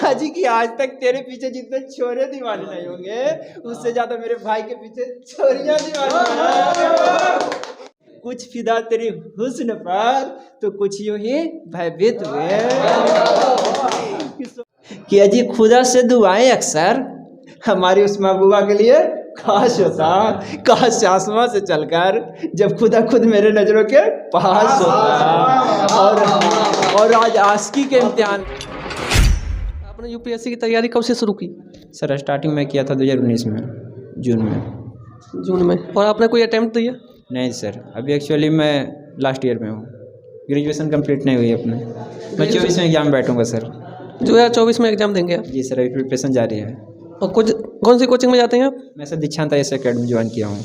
हाजी कि आज तक तेरे पीछे जितने छोरे दीवाने नहीं होंगे उससे ज्यादा मेरे भाई के पीछे छोरियां दीवानी हैं। कुछ फिदा तेरी हुस्न पर तो कुछ यूं ही भयभीत हुए कि अजी खुदा से दुआएं अक्सर हमारी उस महबूबा के लिए खास होता, काश आसमां से चलकर जब खुदा खुद मेरे नजरों के पास होता। और आज आस्की के इम्तिहान। आपने यूपीएससी की तैयारी कब से शुरू की? सर स्टार्टिंग में किया था 2019 में, जून में। और आपने कोई अटेम्प्ट दिया? नहीं सर, अभी एक्चुअली मैं लास्ट ईयर में हूँ, ग्रेजुएशन कंप्लीट नहीं हुई अपने। मैं 24 में एग्जाम बैठूंगा सर। 2024 में एग्जाम देंगे आप? जी सर, अभी प्रिपरेशन जारी है। और कौन सी कोचिंग में जाते हैं आप? मैं सर दीक्षांत IAS अकेडमी ज्वाइन किया हूँ।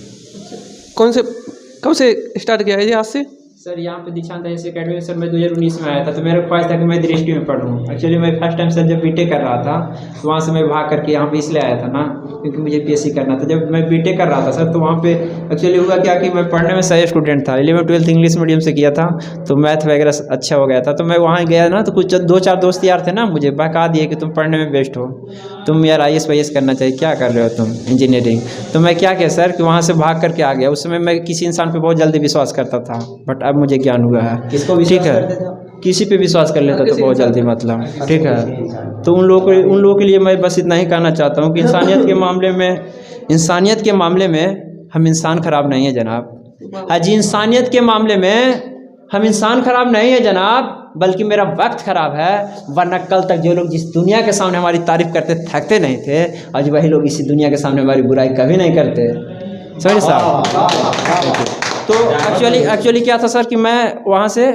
कब से स्टार्ट किया है ये? आज से? सर यहाँ पे दीक्षांत IAS अकेडमी में सर मैं 2019 में आया था, तो मेरा ख्वाहिश था कि मैं दृष्टि में पढ़ूँ। एक्चुअली मैं फर्स्ट टाइम सर जब बीटेक कर रहा था तो वहाँ से मैं भाग करके यहाँ पे इसलिए आया था ना, क्योंकि मुझे PSC करना था। जब मैं बीटेक कर रहा था सर तो वहाँ पे एक्चुअली हुआ क्या कि मैं पढ़ने में सही स्टूडेंट था। 11th-12th इंग्लिश मीडियम से किया था तो मैथ वगैरह अच्छा हो गया था। तो मैं वहाँ गया ना तो कुछ 2-4 दोस्त यार थे ना, मुझे बहका दिए कि तुम पढ़ने में बेस्ट हो, तुम यार IAS करना चाहिए, क्या कर रहे हो तुम इंजीनियरिंग। तो मैं क्या किया सर कि वहाँ से भाग करके आ गया। उस समय मैं किसी इंसान पर बहुत जल्दी विश्वास करता था, बट अब मुझे ज्ञान हुआ है। ठीक है, किसी पे विश्वास कर लेता तो बहुत जल्दी, मतलब ठीक है। तो उन लोगों के लिए मैं बस इतना ही कहना चाहता हूँ कि इंसानियत के मामले में हम इंसान खराब नहीं है जनाब। हाजी इंसानियत के मामले में हम इंसान खराब नहीं है जनाब, बल्कि मेरा वक्त खराब है। वरना कल तक जो लोग जिस दुनिया के सामने हमारी तारीफ करते थकते नहीं थे, आज वही लोग इसी दुनिया के सामने हमारी बुराई कभी नहीं करते। समझ साहब। तो एक्चुअली क्या था सर कि मैं वहाँ से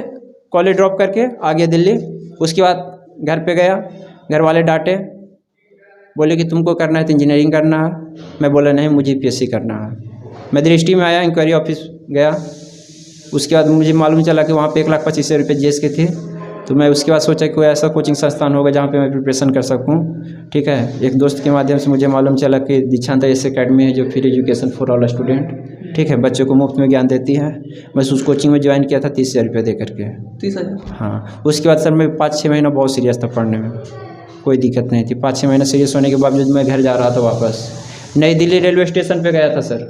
कॉलेज ड्रॉप करके आ गया दिल्ली। उसके बाद घर पे गया, घर वाले डांटे, बोले कि तुमको करना है तो इंजीनियरिंग करना है। मैं बोला नहीं, मुझे PSC करना है। मैं दृष्टि में आया, इंक्वायरी ऑफिस गया। उसके बाद मुझे मालूम चला कि वहाँ पे 1,25,000 रुपये GS के थे। तो मैं उसके बाद सोचा कि कोई ऐसा कोचिंग संस्थान होगा जहाँ पे मैं प्रिपरेशन कर सकूँ। ठीक है, एक दोस्त के माध्यम से मुझे मालूम चला कि दीक्षांत IAS अकेडमी है जो free education for all student, ठीक है, बच्चों को मुफ्त में ज्ञान देती है। मैं उस कोचिंग में ज्वाइन किया था 30,000 रुपये दे करके। 30,000? हाँ। उसके बाद सर मैं 5-6 महीना बहुत सीरियस था पढ़ने में, कोई दिक्कत नहीं थी। 5-6 महीना सीरियस होने के बावजूद मैं घर जा रहा था वापस। नई दिल्ली रेलवे स्टेशन पे गया था सर।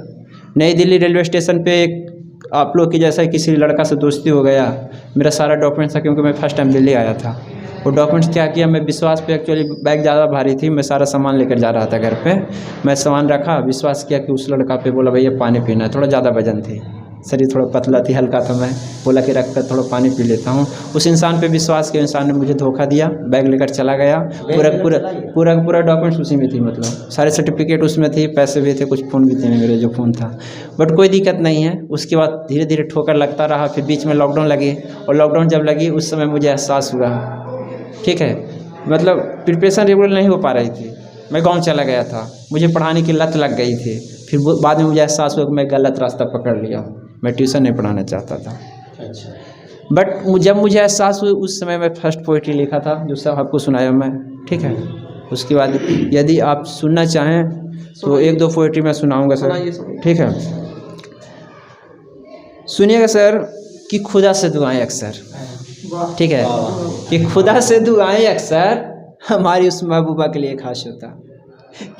नई दिल्ली रेलवे स्टेशन पे एक आप लोग की जैसा किसी लड़का से दोस्ती हो गया। मेरा सारा डॉक्यूमेंट्स था, क्योंकि मैं फर्स्ट टाइम दिल्ली आया था। वो डॉक्यूमेंट्स क्या किया, मैं विश्वास पे, एक्चुअली बैग ज़्यादा भारी थी, मैं सारा सामान लेकर जा रहा था घर पे। मैं सामान रखा, विश्वास किया कि उस लड़का पे, बोला भैया पानी पीना है। थोड़ा ज़्यादा वजन थी, शरीर थोड़ा पतला थी, हल्का था। मैं बोला कि रख कर थोड़ा पानी पी लेता हूँ। उस इंसान पे विश्वास किया, इंसान ने मुझे धोखा दिया, बैग लेकर चला गया। पूरा डॉक्यूमेंट्स उसी में थी, मतलब सारे सर्टिफिकेट उसमें थी, पैसे भी थे, कुछ फ़ोन भी थे, मेरे जो फ़ोन था। बट कोई दिक्कत नहीं है। उसके बाद धीरे धीरे ठोकर लगता रहा। फिर बीच में लॉकडाउन लगी, और लॉकडाउन जब लगी उस समय मुझे एहसास हुआ, ठीक है, मतलब प्रिपरेशन रेगुलर नहीं हो पा रही थी। मैं गाँव चला गया था, मुझे पढ़ाने की लत लग गई थी। फिर बाद में मुझे एहसास हुआ कि मैं गलत रास्ता पकड़ लिया, मैं ट्यूशन नहीं पढ़ाना चाहता था। अच्छा। बट जब मुझे एहसास हुआ उस समय मैं फर्स्ट पोइट्री लिखा था, जो सब आपको सुनाया मैं, ठीक है। उसके बाद यदि आप सुनना चाहें तो 1-2 पोइट्री मैं सुनाऊंगा सर, ठीक है। सुनिएगा सर कि खुदा से दुआएं अक्सर, ठीक है, कि खुदा से दुआएं अक्सर हमारी उस महबूबा के लिए खास होता।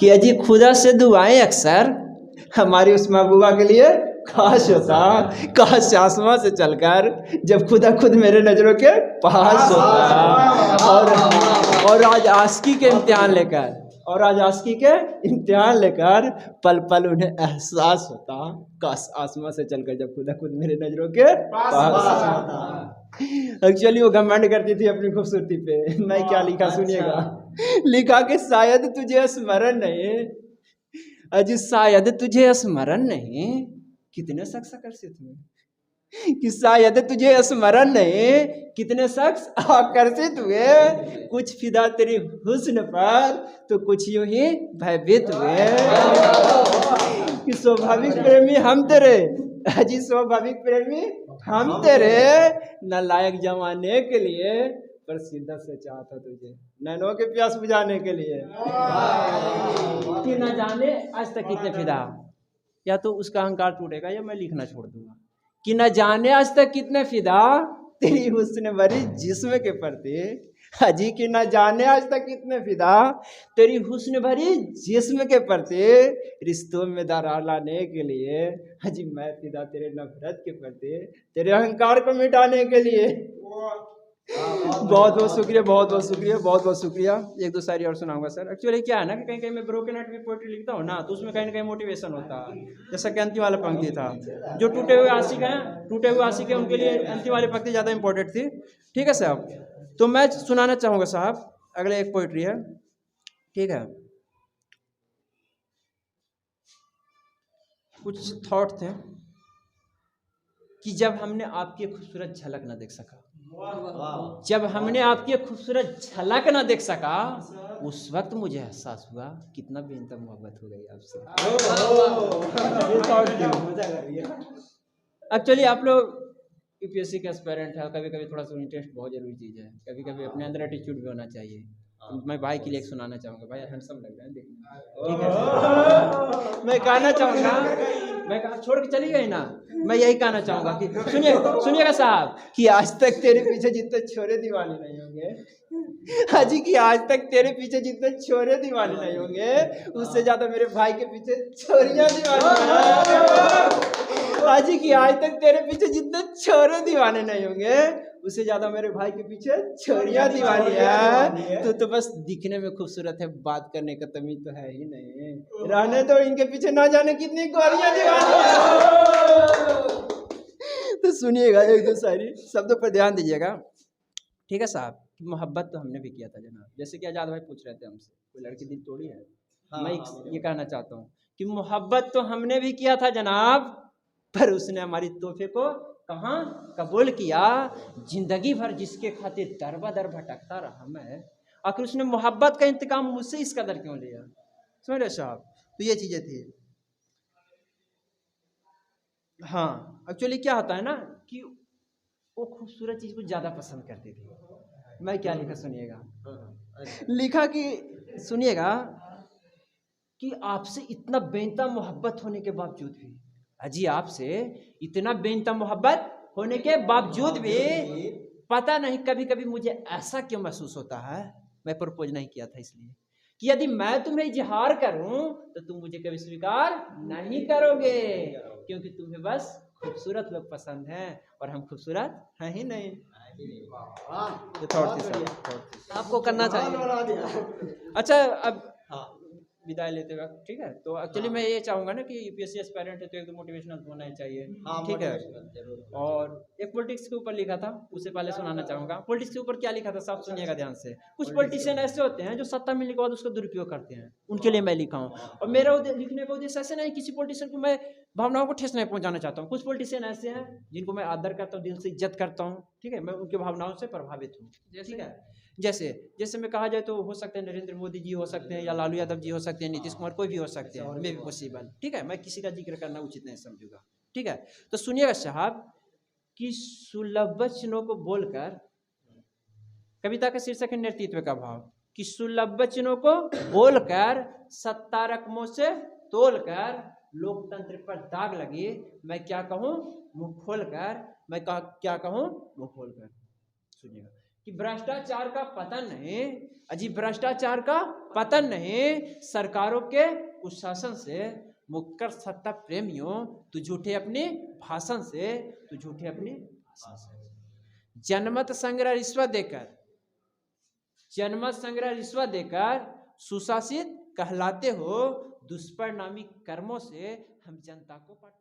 कि अजी खुदा से दुआएं अक्सर हमारी उस महबूबा के लिए खास होता, काश आसमां से चलकर जब खुदा खुद मेरे नज़रों के पास होता। और आज आस्की के इम्तिहान लेकर पल पल उन्हें एहसास होता, काश आसमां से चलकर जब खुदा खुद मेरे नज़रों के पास होता। एक्चुअली वो घमंड करती थी अपनी खूबसूरती पे। मैं क्या लिखा सुनिएगा। लिखा कि शायद तुझे स्मरण नहीं, अजी शायद तुझे स्मरण नहीं, कितने शख्स आकर्षित हुए, कि शायद तुझे स्मरण नहीं, कितने शख्स आकर्षित हुए। कुछ फिदा तेरी हुस्न पर तो कुछ यूं ही भयभीत हुए। कि स्वाभाविक प्रेमी हम तेरे, अजी स्वाभाविक प्रेमी हम तेरे, न लायक जमाने के लिए पर शिद्दत से चाहता तुझे, नैनों के प्यास बुझाने के लिए। कि न जाने आज तक कितने फिदा, या तो उसका अहंकार टूटेगा या मैं लिखना छोड़ दूंगा। कि न जाने आज तक कितने फिदा तेरी हुस्न भरी जिस्म के प्रति, हाजी की ना जाने आज तक कितने फिदा, तेरी हुस्न भरी जिस्म के प्रति रिश्तों में दरार लाने के लिए। हाजी मैं फिदा तेरे नफरत के प्रति, तेरे अहंकार को मिटाने के लिए। बहुत बहुत शुक्रिया, बहुत बहुत शुक्रिया, बहुत बहुत शुक्रिया। एक दो शायरी और सुनाऊंगा सर। एक्चुअली क्या है ना कि कहीं कहीं मैं ब्रोकन हार्ट में पोएट्री लिखता हूँ ना, तो उसमें कहीं ना कहीं मोटिवेशन होता है। जैसा कि अंतिम वाला पंक्ति था, जो टूटे हुए आशिक हैं, टूटे हुए आशिक हैं, उनके लिए अंतिम वाली पंक्ति ज़्यादा इंपॉर्टेंट थी। ठीक है साहब, तो मैं सुनाना चाहूँगा साहब अगले एक पोएट्री है। ठीक है, कुछ थॉट थे कि जब हमने आपकी खूबसूरत झलक ना देख सका, जब हमने आपकी खूबसूरत झलक ना देख सका, उस वक्त मुझे एहसास हुआ कितना बेइंतहा मोहब्बत हो गई आपसे। एक्चुअली आप लोग यूपीएससी के एस्पायरेंट है, कभी कभी थोड़ा सा इंटरेस्ट बहुत जरूरी चीज़ है, कभी कभी अपने अंदर एटीट्यूड भी होना चाहिए। तो मैं भाई के लिए एक सुनाना चाहूँगा, भाई हैंडसम लग रहा है देखने। ठीक है, मैं कहना चाहूँगा, मैं कहा छोड़ के चली गई ना, मैं यही कहना चाहूँगा कि सुनिएगा साहब कि आज तक तेरे पीछे जितने छोरे दीवाने नहीं होंगे, हाजी की आज तक तेरे पीछे जितने छोरे दीवाने नहीं होंगे, उससे ज्यादा मेरे भाई के पीछे छोरियां दीवानी हैं। हाजी की आज तक तेरे पीछे जितने छोरे दीवाने नहीं होंगे, उससे ज्यादा मेरे भाई के पीछे छोरियां दीवानी है। तो बस दिखने में खूबसूरत है, बात करने का तमीज तो है ही नहीं, रहने तो इनके पीछे ना जाने कितनी गोरियां दीवानी है। तो सुनिएगा एक दो शायरी, शब्दों पर ध्यान दीजिएगा। ठीक है साहब, मोहब्बत तो हमने भी किया था जनाब, जैसे कि आजाद भाई पूछ रहे थे हमसे, कोई लड़की दिल तोड़ी है। मैं ये कहना चाहता हूँ कि मोहब्बत तो हमने भी किया था जनाब, पर उसने हमारी तोहफे को कहाँ कबूल किया। जिंदगी भर जिसके खातिर दर बदर भटकता रहा मैं, आखिर उसने मोहब्बत का इंतकाम मुझसे इस कदर क्यों लिया। समझ रहे साहब, तो ये चीजें थी। हाँ, एक्चुअली क्या होता है ना कि वो खूबसूरत चीज को ज्यादा पसंद करती थी। मैं क्या लिखा सुनिएगा, लिखा कि सुनिएगा कि आपसे इतना बेइंतहा मोहब्बत होने के बावजूद भी, अजी आपसे इतना बेइंतहा मोहब्बत होने के बावजूद भी पता नहीं कभी कभी मुझे ऐसा क्यों महसूस होता है, मैं प्रपोज नहीं किया था इसलिए कि यदि मैं तुम्हें इजहार करूं तो तुम मुझे कभी स्वीकार नहीं करोगे, क्योंकि तुम्हें बस खूबसूरत लोग पसंद हैं और हम खूबसूरत हैं ही नहीं। आपको करना चाहिए। अच्छा, अब विदाई लेते वक्त, ठीक है, तो एक्चुअली मैं ये चाहूंगा ना कि यूपीएससी एस्पायरेंट है तो एक तो मोटिवेशनल होना ही चाहिए। ठीक है, और एक पॉलिटिक्स के ऊपर लिखा था, उससे पहले सुनाना चाहूंगा। पॉलिटिक्स के ऊपर क्या लिखा था साहब, सुनिएगा ध्यान से। कुछ पॉलिटिशियन ऐसे होते हैं जो सत्ता मिलने के बाद उसका दुरुपयोग करते हैं, उनके लिए मैं लिखा हूँ। और मेरा लिखने का उद्देश्य ऐसे नहीं किसी पॉलिटिशियन को मैं भावनाओं को ठेस नहीं पहुंचाना चाहता हूँ। कुछ पॉलिटिशियन ऐसे हैं जिनको मैं आदर करता हूँ, दिल से इज्जत करता हूँ। ठीक है, मैं उनकी भावनाओं से प्रभावित हूँ। ठीक है, जैसे में कहा जाए तो हो सकते हैं नरेंद्र मोदी जी हो सकते हैं, या लालू यादव जी हो सकते हैं, नीतीश कुमार कोई भी हो सकते हैं, मे भी पॉसिबल। ठीक है, मैं किसी का जिक्र करना उचित नहीं समझूंगा। ठीक है, तो सुनिएगा साहब कि सुलभ वचनों को बोलकर, कविता का शीर्षक है नेतृत्व का भाव, कि सुलभ वचनों को बोलकर सत्ता रकमों से तोलकर लोकतंत्र पर दाग लगी, मैं क्या कहूँ मुंह खोलकर, मैं क्या कहूँ मुंह खोलकर। सुनिएगा कि भ्रष्टाचार का पतन नहीं, अजी भ्रष्टाचार का पतन नहीं, सरकारों के कुशासन से मुक्त कर सत्ता प्रेमियों, तू झूठे अपने भाषण से, तू झूठे अपने भाषण से। जनमत संग्रह रिश्वत देकर, जनमत संग्रह रिश्वत देकर सुशासित कहलाते हो, दुष्परिणामी कर्मों से हम जनता को पट